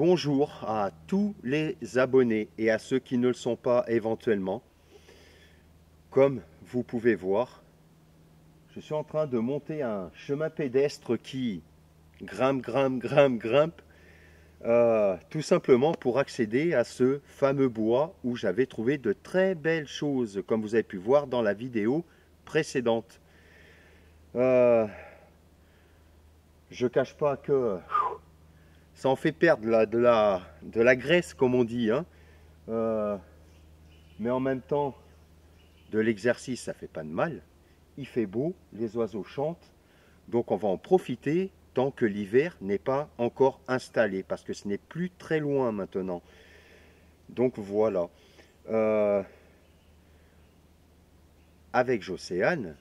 Bonjour à tous les abonnés et à ceux qui ne le sont pas éventuellement. Comme vous pouvez voir, je suis en train de monter un chemin pédestre qui grimpe, tout simplement pour accéder à ce fameux bois où j'avais trouvé de très belles choses, comme vous avez pu voir dans la vidéo précédente. Je cache pas que ça en fait perdre de la graisse, comme on dit, hein. Mais en même temps, de l'exercice, ça fait pas de mal. Il fait beau, les oiseaux chantent, donc on va en profiter tant que l'hiver n'est pas encore installé, parce que ce n'est plus très loin maintenant. Donc voilà. Avec Jocéane,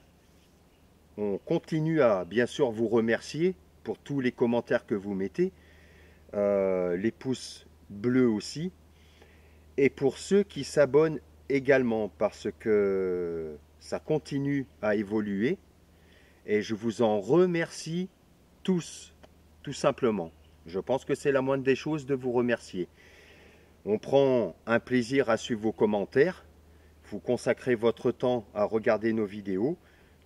on continue à bien sûr vous remercier pour tous les commentaires que vous mettez, les pouces bleus aussi, et pour ceux qui s'abonnent également, parce que ça continue à évoluer et je vous en remercie tous, tout simplement. Je pense que c'est la moindre des choses de vous remercier. On prend un plaisir à suivre vos commentaires, vous consacrez votre temps à regarder nos vidéos,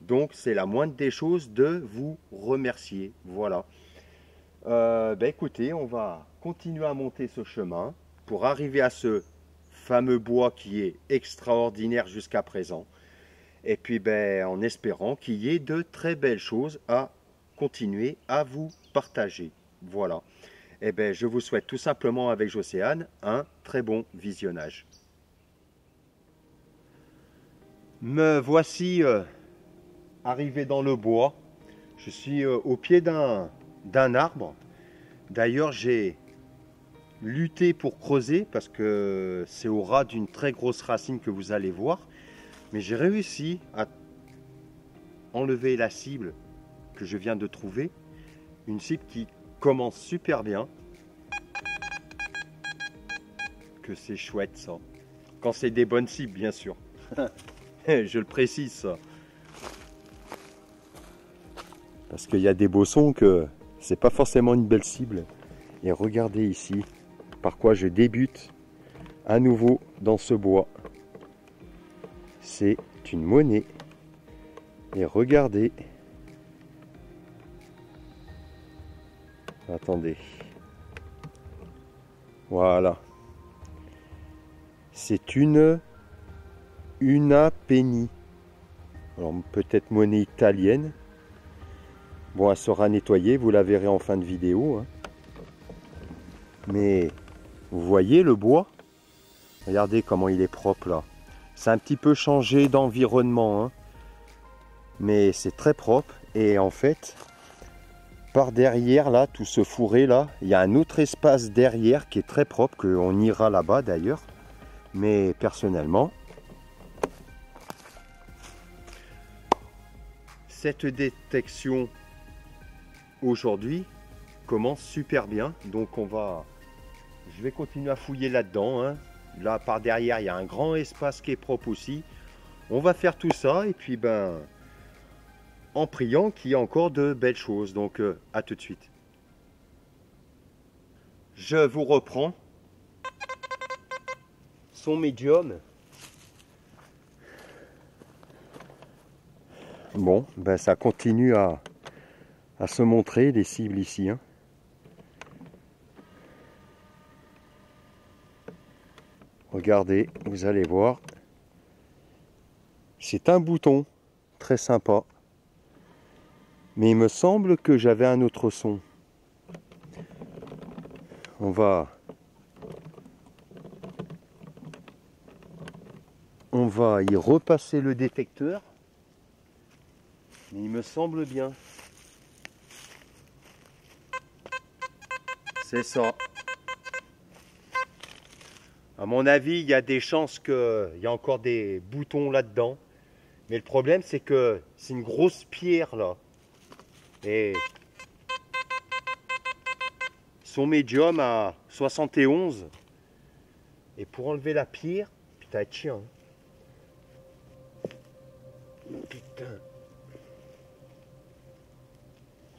donc c'est la moindre des choses de vous remercier. Voilà. Écoutez, on va continuer à monter ce chemin pour arriver à ce fameux bois qui est extraordinaire jusqu'à présent. Et puis en espérant qu'il y ait de très belles choses à continuer à vous partager. Voilà. Et je vous souhaite tout simplement avec Jocéane un très bon visionnage. Me voici arrivé dans le bois. Je suis au pied d'un arbre. D'ailleurs, j'ai lutté pour creuser parce que c'est au ras d'une très grosse racine que vous allez voir. Mais j'ai réussi à enlever la cible que je viens de trouver. Une cible qui commence super bien. Que c'est chouette ça. Quand c'est des bonnes cibles, bien sûr. Je le précise ça. Parce qu'il y a des bossons que c'est pas forcément une belle cible. Et regardez ici par quoi je débute à nouveau dans ce bois. C'est une monnaie. Et regardez. Attendez. Voilà. C'est une penny. Alors peut-être monnaie italienne. Bon, elle sera nettoyée, vous la verrez en fin de vidéo, hein. Mais vous voyez le bois? Regardez comment il est propre là. C'est un petit peu changé d'environnement, hein. Mais c'est très propre. Et en fait, par derrière là, tout ce fourré là, il y a un autre espace derrière qui est très propre, qu'on ira là-bas d'ailleurs. Mais personnellement, cette détection aujourd'hui commence super bien. Donc je vais continuer à fouiller là-dedans, hein. Là par derrière, il y a un grand espace qui est propre aussi. On va faire tout ça et puis en priant qu'il y ait encore de belles choses. Donc à tout de suite. Je vous reprends. Son médium. Bon, ça continue à se montrer les cibles ici, hein. Regardez, vous allez voir. C'est un bouton très sympa. Mais il me semble que j'avais un autre son. On va y repasser le détecteur. Mais il me semble bien. C'est ça. À mon avis, il y a des chances qu'il y a encore des boutons là-dedans. Mais le problème, c'est que c'est une grosse pierre là. Et son médium à 71. Et pour enlever la pierre, putain, tiens. Putain.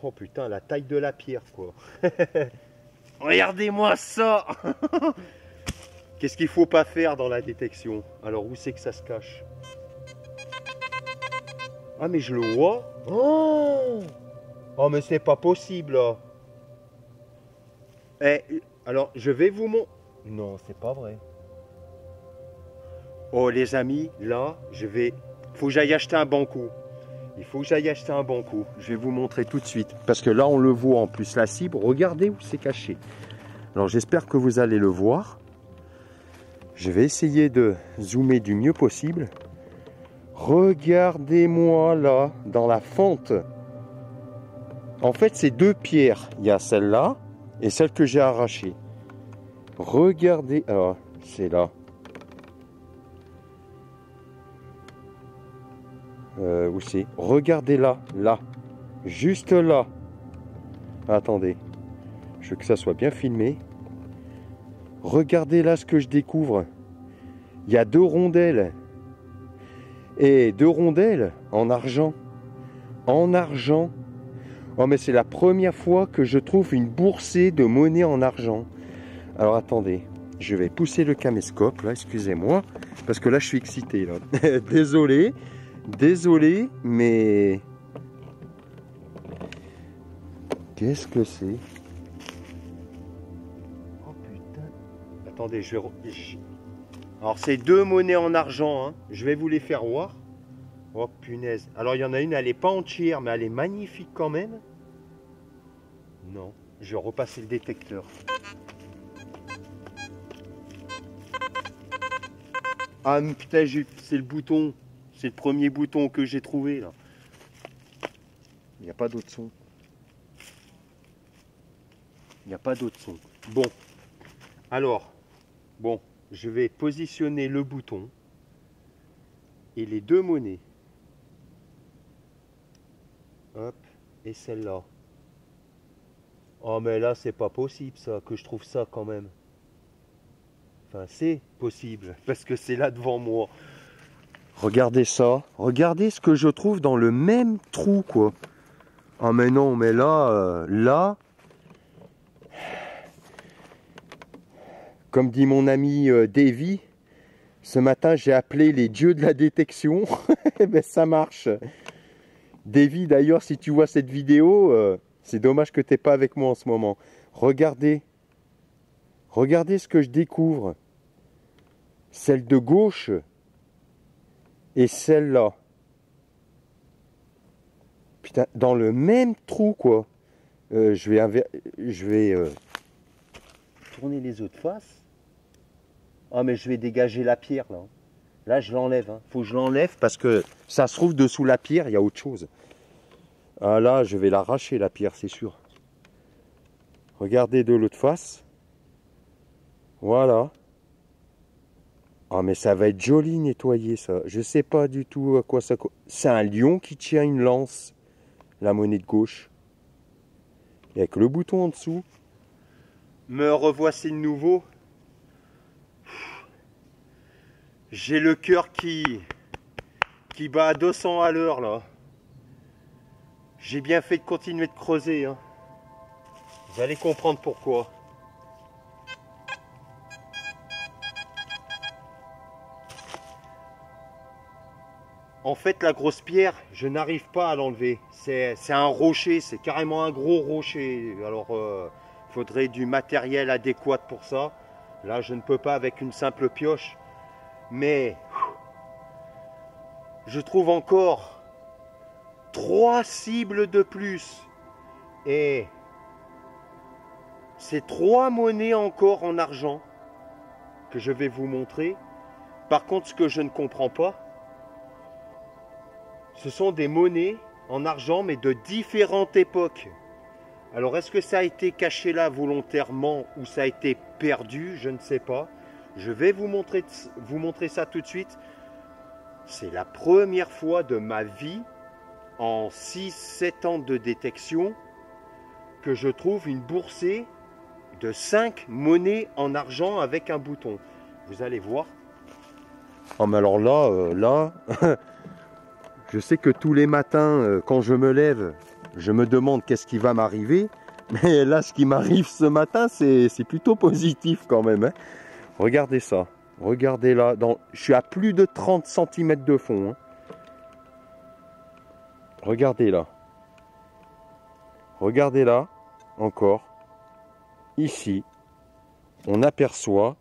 Oh putain, la taille de la pierre quoi. Regardez-moi ça. Qu'est-ce qu'il faut pas faire dans la détection? Alors où c'est que ça se cache? Ah mais je le vois. Oh, oh mais c'est pas possible là. Eh, alors je vais vous montrer. Non, c'est pas vrai. Oh les amis, là, faut que j'aille acheter un banco. Il faut que j'aille acheter un banco. Je vais vous montrer tout de suite. Parce que là, on le voit en plus, la cible. Regardez où c'est caché. Alors, j'espère que vous allez le voir. Je vais essayer de zoomer du mieux possible. Regardez-moi là, dans la fente. En fait, c'est deux pierres. Il y a celle-là et celle que j'ai arrachée. Regardez. Ah, c'est là. Où c'est? Regardez là, là. Juste là. Attendez. Je veux que ça soit bien filmé. Regardez là ce que je découvre. Il y a deux rondelles. Et deux rondelles en argent. En argent. Oh mais c'est la première fois que je trouve une boursée de monnaie en argent. Alors attendez. Je vais pousser le caméscope là, excusez-moi. Parce que là je suis excité là. Désolé. Désolé, mais... Qu'est-ce que c'est? Oh putain. Attendez, alors c'est deux monnaies en argent, hein. Je vais vous les faire voir. Oh punaise. Alors il y en a une, elle n'est pas entière, mais elle est magnifique quand même. Non, je vais repasser le détecteur. Ah putain, c'est le bouton. C'est le premier bouton que j'ai trouvé là. Il n'y a pas d'autre son. Il n'y a pas d'autre son. Bon. Alors, bon, je vais positionner le bouton et les deux monnaies. Hop, et celle-là. Oh mais là, c'est pas possible ça, que je trouve ça quand même. Enfin, c'est possible, parce que c'est là devant moi. Regardez ça. Regardez ce que je trouve dans le même trou, quoi. Ah mais non, mais là, là... Comme dit mon ami Davy, ce matin, j'ai appelé les dieux de la détection. Ben, ça marche. Davy, d'ailleurs, si tu vois cette vidéo, c'est dommage que tu n'es pas avec moi en ce moment. Regardez. Regardez ce que je découvre. Celle de gauche... Et celle-là. Putain, dans le même trou, quoi. Je vais tourner les autres faces. Ah, mais je vais dégager la pierre, là. Là, je l'enlève. Hein. Faut que je l'enlève parce que ça se trouve dessous la pierre, il y a autre chose. Ah, là, je vais l'arracher, la pierre, c'est sûr. Regardez de l'autre face. Voilà. Ah mais ça va être joli nettoyer ça. Je sais pas du tout à quoi ça... C'est un lion qui tient une lance. La monnaie de gauche. Et avec le bouton en dessous. Me revoici de nouveau. J'ai le cœur qui bat à 200 à l'heure là. J'ai bien fait de continuer de creuser. Hein. Vous allez comprendre pourquoi. En fait, la grosse pierre, je n'arrive pas à l'enlever. C'est un rocher, c'est carrément un gros rocher. Alors, il faudrait du matériel adéquat pour ça. Là, je ne peux pas avec une simple pioche. Mais, je trouve encore 3 cibles de plus. Et c'est 3 monnaies encore en argent que je vais vous montrer. Par contre, ce que je ne comprends pas, ce sont des monnaies en argent, mais de différentes époques. Alors, est-ce que ça a été caché là volontairement ou ça a été perdu? Je ne sais pas. Je vais vous montrer ça tout de suite. C'est la première fois de ma vie, en 6-7 ans de détection, que je trouve une boursée de 5 monnaies en argent avec un bouton. Vous allez voir. Oh, mais alors là... Je sais que tous les matins, quand je me lève, je me demande qu'est-ce qui va m'arriver. Mais là, ce qui m'arrive ce matin, c'est plutôt positif quand même. Hein. Regardez ça. Regardez là. Je suis à plus de 30 cm de fond. Hein. Regardez là. Regardez là. Encore. Ici. On aperçoit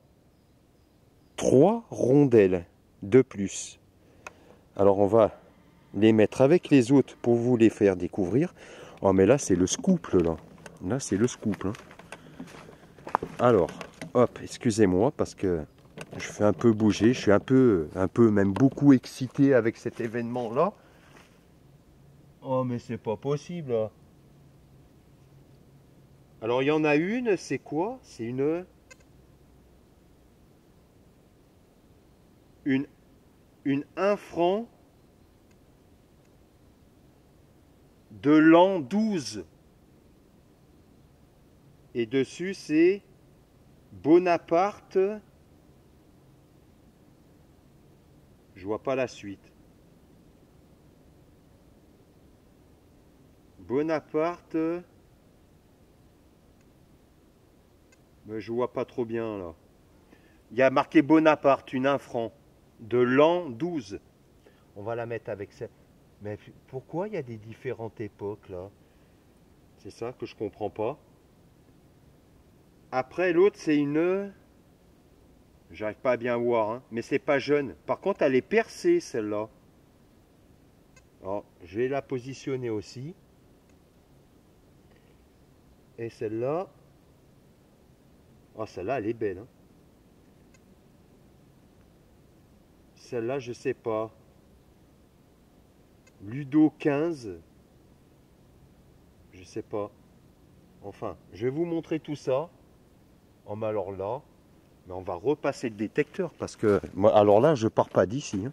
3 rondelles de plus. Alors on va les mettre avec les autres pour vous les faire découvrir. Oh mais là c'est le scoop là. Là c'est le scoop. Hein. Alors, hop, excusez-moi parce que je fais un peu bouger. Je suis un peu même beaucoup excité avec cet événement là. Oh mais c'est pas possible là. Alors il y en a une, c'est quoi? C'est une 1 franc de l'an 12. Et dessus, c'est Bonaparte. Je vois pas la suite. Bonaparte. Mais je vois pas trop bien là. Il y a marqué Bonaparte, une 1 franc de l'an 12. On va la mettre avec ça. Mais pourquoi il y a des différentes époques là? C'est ça que je comprends pas. Après l'autre c'est une... J'arrive pas à bien voir, hein, mais c'est pas jeune. Par contre elle est percée celle-là. Alors je vais la positionner aussi. Et celle-là... Oh celle-là elle est belle. Hein. Celle-là je sais pas. Ludo 15. Je sais pas. Enfin, je vais vous montrer tout ça. Oh, mais alors là, mais on va repasser le détecteur parce que moi, alors là, je pars pas d'ici.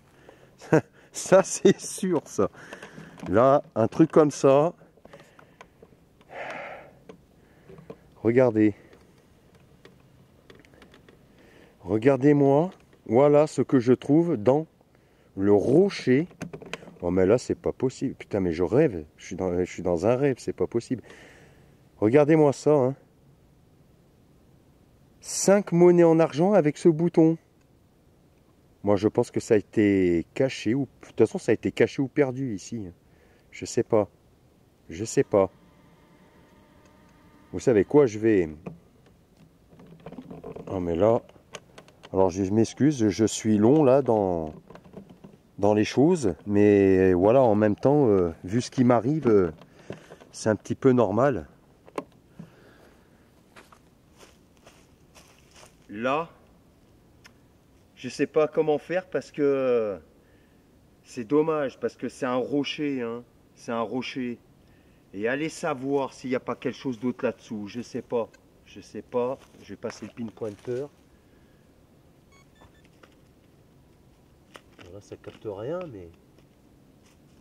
Hein. Ça, c'est sûr, ça. Là, un truc comme ça. Regardez. Regardez-moi. Voilà ce que je trouve dans le rocher. Oh, mais là, c'est pas possible. Putain, mais je rêve. Je suis dans un rêve, c'est pas possible. Regardez-moi ça. Hein. 5 monnaies en argent avec ce bouton. Moi, je pense que ça a été caché. Ou... De toute façon, ça a été caché ou perdu ici. Je sais pas. Je sais pas. Vous savez quoi, je vais... Oh, mais là... Alors, je m'excuse, je suis long, là, dans les choses. Mais voilà, en même temps, vu ce qui m'arrive, c'est un petit peu normal. Là, je sais pas comment faire parce que c'est dommage, parce que c'est un rocher, hein. C'est un rocher. Et allez savoir s'il n'y a pas quelque chose d'autre là-dessous. Je sais pas. Je sais pas. Je vais passer le pinpointer. Là, ça capte rien, mais...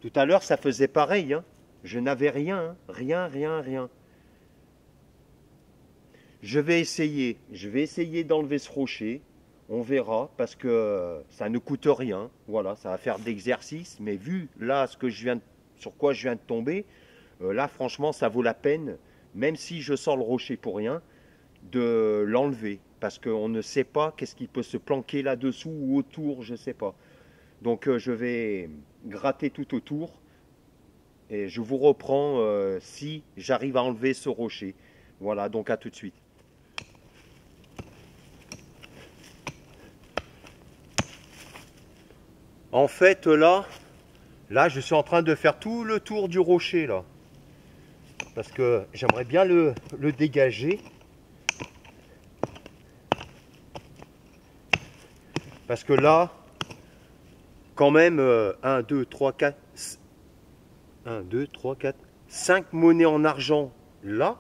Tout à l'heure, ça faisait pareil, hein. Je n'avais rien, hein. Rien, rien, rien. Je vais essayer d'enlever ce rocher. On verra, parce que ça ne coûte rien. Voilà, ça va faire de l'exercice. Mais vu là sur quoi je viens de tomber, là franchement ça vaut la peine, même si je sors le rocher pour rien, de l'enlever. Parce qu'on ne sait pas qu'est-ce qui peut se planquer là-dessous ou autour, je ne sais pas. Donc je vais gratter tout autour. Et je vous reprends si j'arrive à enlever ce rocher. Voilà, donc à tout de suite. En fait, là, je suis en train de faire tout le tour du rocher, là. Parce que j'aimerais bien le dégager. Parce que là, quand même, 1, 2, 3, 4... 1, 2, 3, 4... 5 monnaies en argent, là.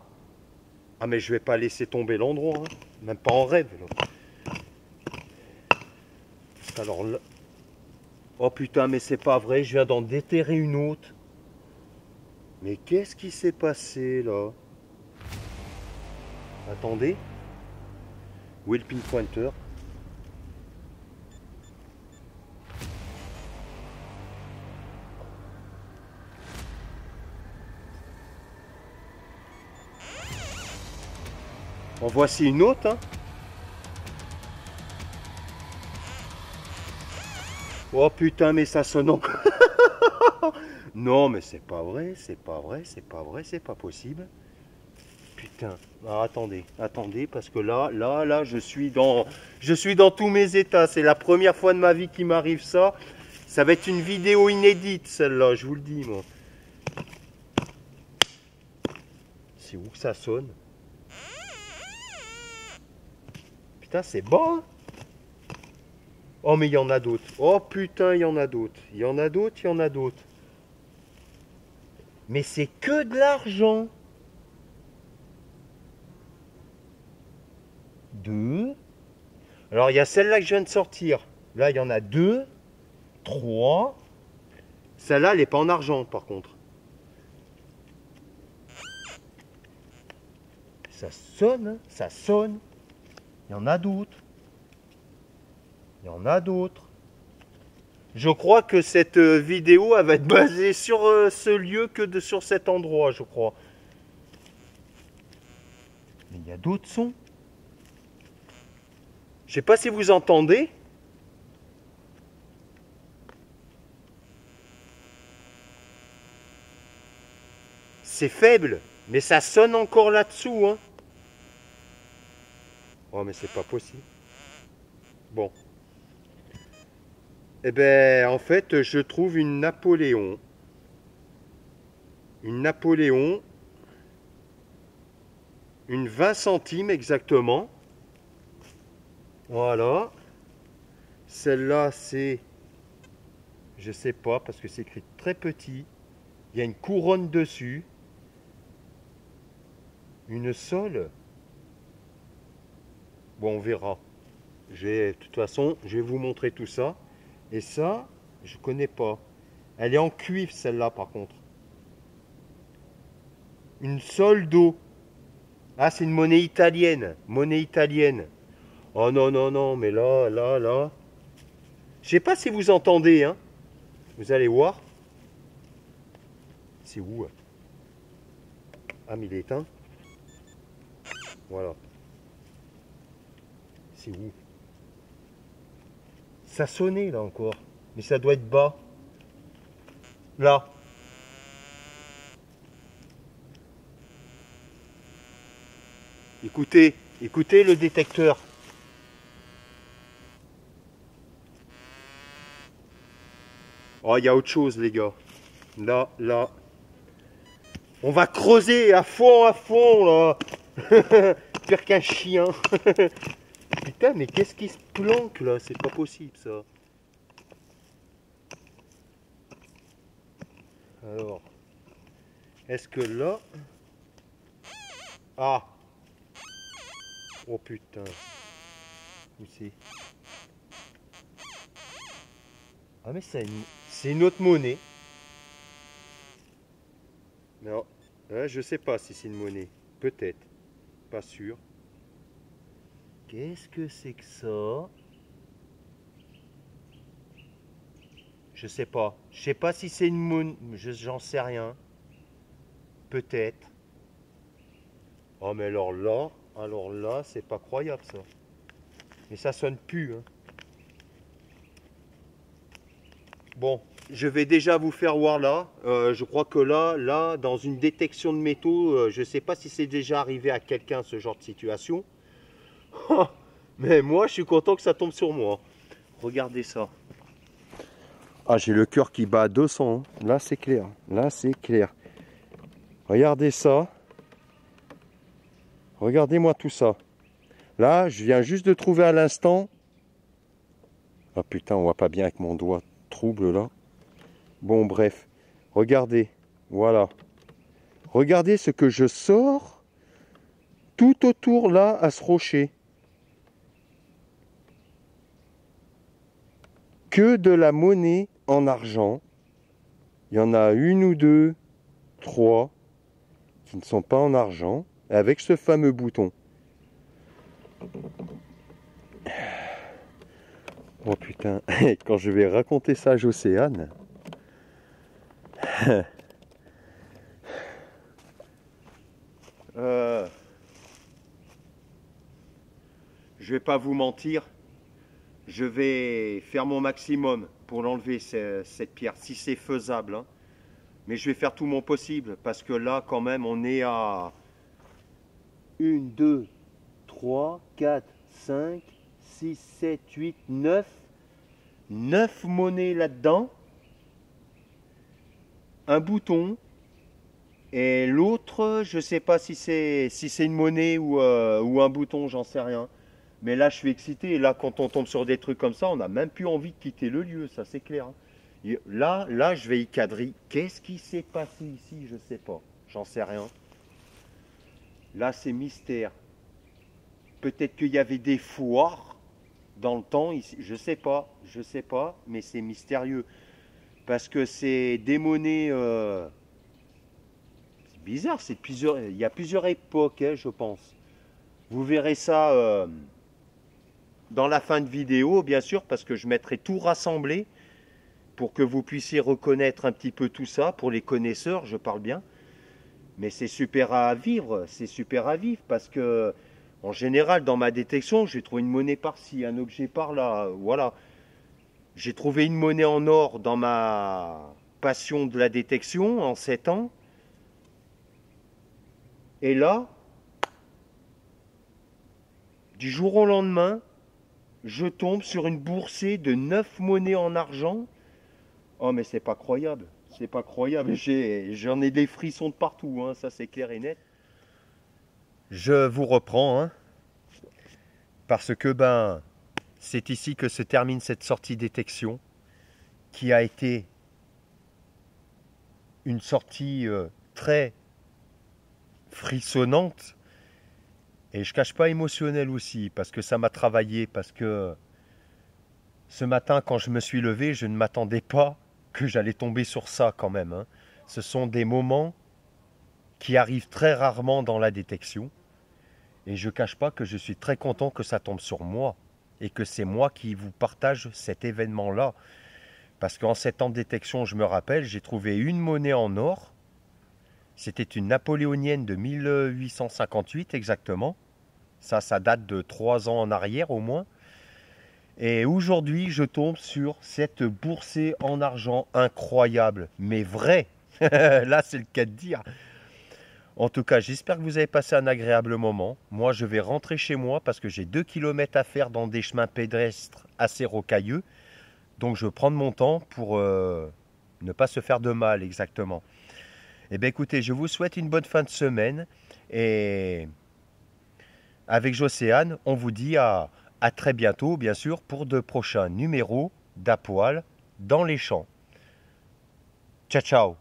Ah, mais je vais pas laisser tomber l'endroit, hein. Même pas en rêve, là. Alors là... Oh putain, mais c'est pas vrai, je viens d'en déterrer une autre. Mais qu'est-ce qui s'est passé là? Attendez. Où est le pinpointer? En voici une autre. Hein. Oh putain, mais ça sonne encore. Non, mais c'est pas vrai, c'est pas vrai, c'est pas vrai, c'est pas possible. Putain. Ah, attendez, attendez, parce que là, je suis dans tous mes états. C'est la première fois de ma vie qu'il m'arrive ça. Ça va être une vidéo inédite, celle-là, je vous le dis, moi. C'est où que ça sonne? Putain, c'est bon, hein. Oh, mais il y en a d'autres. Oh, putain, il y en a d'autres. Il y en a d'autres, il y en a d'autres. Mais c'est que de l'argent. 2. Alors, il y a celle-là que je viens de sortir. Là, il y en a 2, 3. Celle-là, elle n'est pas en argent, par contre. Ça sonne, hein, ça sonne. Il y en a d'autres. Il y en a d'autres. Je crois que cette vidéo, elle va être basée sur ce lieu que sur cet endroit, je crois. Mais il y a d'autres sons. Je sais pas si vous entendez. C'est faible, mais ça sonne encore là-dessous, hein. Oh, mais c'est pas possible. Bon. Eh ben, en fait, je trouve une Napoléon. Une Napoléon. Une 20 centimes exactement. Voilà. Celle-là, c'est... Je sais pas, parce que c'est écrit très petit. Il y a une couronne dessus. Une sole. Bon, on verra. De toute façon, je vais vous montrer tout ça. Et ça, je connais pas. Elle est en cuivre, celle-là, par contre. Une sole d'eau. Ah, c'est une monnaie italienne. Monnaie italienne. Oh non, non, non, mais là. Je sais pas si vous entendez, hein. Vous allez voir. C'est où? Ah, mais il est éteint. Voilà. C'est où? Ça sonnait, là, encore. Mais ça doit être bas. Là. Écoutez, écoutez le détecteur. Oh, il y a autre chose, les gars. Là. On va creuser à fond, là. Pire qu'un chien. Putain, mais qu'est-ce qui se planque, là? C'est pas possible, ça. Alors, est-ce que là... Ah! Oh, putain. Où c'est? Ah, mais c'est une autre monnaie. Non, je sais pas si c'est une monnaie. Peut-être. Pas sûr. Qu'est-ce que c'est que ça? Je sais pas. Je sais pas si c'est une monnaie. J'en sais rien. Peut-être. Oh, mais alors là, c'est pas croyable, ça. Mais ça sonne plus, hein. Bon, je vais déjà vous faire voir là. Je crois que là, dans une détection de métaux, je ne sais pas si c'est déjà arrivé à quelqu'un ce genre de situation. Mais moi, je suis content que ça tombe sur moi. Regardez ça. Ah, j'ai le cœur qui bat à 200. Hein. Là, c'est clair. Là, c'est clair. Regardez ça. Regardez-moi tout ça. Là, je viens juste de trouver à l'instant. Ah putain, on voit pas bien avec mon doigt trouble là. Bon, bref. Regardez. Voilà. Regardez ce que je sors tout autour là à ce rocher. Que de la monnaie en argent. Il y en a une ou deux, trois qui ne sont pas en argent avec ce fameux bouton. Oh putain, quand je vais raconter ça à Jocéane. je vais pas vous mentir, je vais faire mon maximum pour l'enlever cette pierre, si c'est faisable, hein. Mais je vais faire tout mon possible, parce que là, quand même, on est à 1, 2, 3, 4, 5, 6, 7, 8, 9. 9 monnaies là-dedans. Un bouton. Et l'autre, je sais pas si c'est une monnaie ou un bouton, j'en sais rien. Mais là, je suis excité. Et là, quand on tombe sur des trucs comme ça, on n'a même plus envie de quitter le lieu, ça c'est clair, hein. Là, je vais y cadrer. Qu'est-ce qui s'est passé ici? Je sais pas. J'en sais rien. Là, c'est mystère. Peut-être qu'il y avait des foires dans le temps ici. Je sais pas, mais c'est mystérieux. Parce que c'est des monnaies. C'est bizarre, il y a plusieurs époques, hein, je pense. Vous verrez ça dans la fin de vidéo, bien sûr, parce que je mettrai tout rassemblé pour que vous puissiez reconnaître un petit peu tout ça, pour les connaisseurs, je parle bien. Mais c'est super à vivre, parce que, en général, dans ma détection, j'ai trouvé une monnaie par-ci, un objet par-là, voilà. J'ai trouvé une monnaie en or dans ma passion de la détection en 7 ans. Et là, du jour au lendemain, je tombe sur une boursée de 9 monnaies en argent. Oh mais c'est pas croyable, j'en ai des frissons de partout, hein, ça c'est clair et net. Je vous reprends, hein, parce que c'est ici que se termine cette sortie détection, qui a été une sortie très frissonnante, et je cache pas émotionnelle aussi, parce que ça m'a travaillé, parce que ce matin quand je me suis levé, je ne m'attendais pas que j'allais tomber sur ça quand même, hein. Ce sont des moments qui arrivent très rarement dans la détection, et je ne cache pas que je suis très content que ça tombe sur moi, et que c'est moi qui vous partage cet événement-là. Parce qu'en 7 ans de détection, je me rappelle, j'ai trouvé une monnaie en or. C'était une napoléonienne de 1858 exactement. Ça date de 3 ans en arrière au moins. Et aujourd'hui, je tombe sur cette boursée en argent incroyable, mais vrai. Là, c'est le cas de dire. En tout cas, j'espère que vous avez passé un agréable moment. Moi, je vais rentrer chez moi parce que j'ai 2 km à faire dans des chemins pédestres assez rocailleux. Donc, je vais prendre mon temps pour ne pas se faire de mal exactement. Eh bien, écoutez, je vous souhaite une bonne fin de semaine. Et avec Jocéane, on vous dit à très bientôt, bien sûr, pour de prochains numéros d'Apoil dans les champs. Ciao, ciao!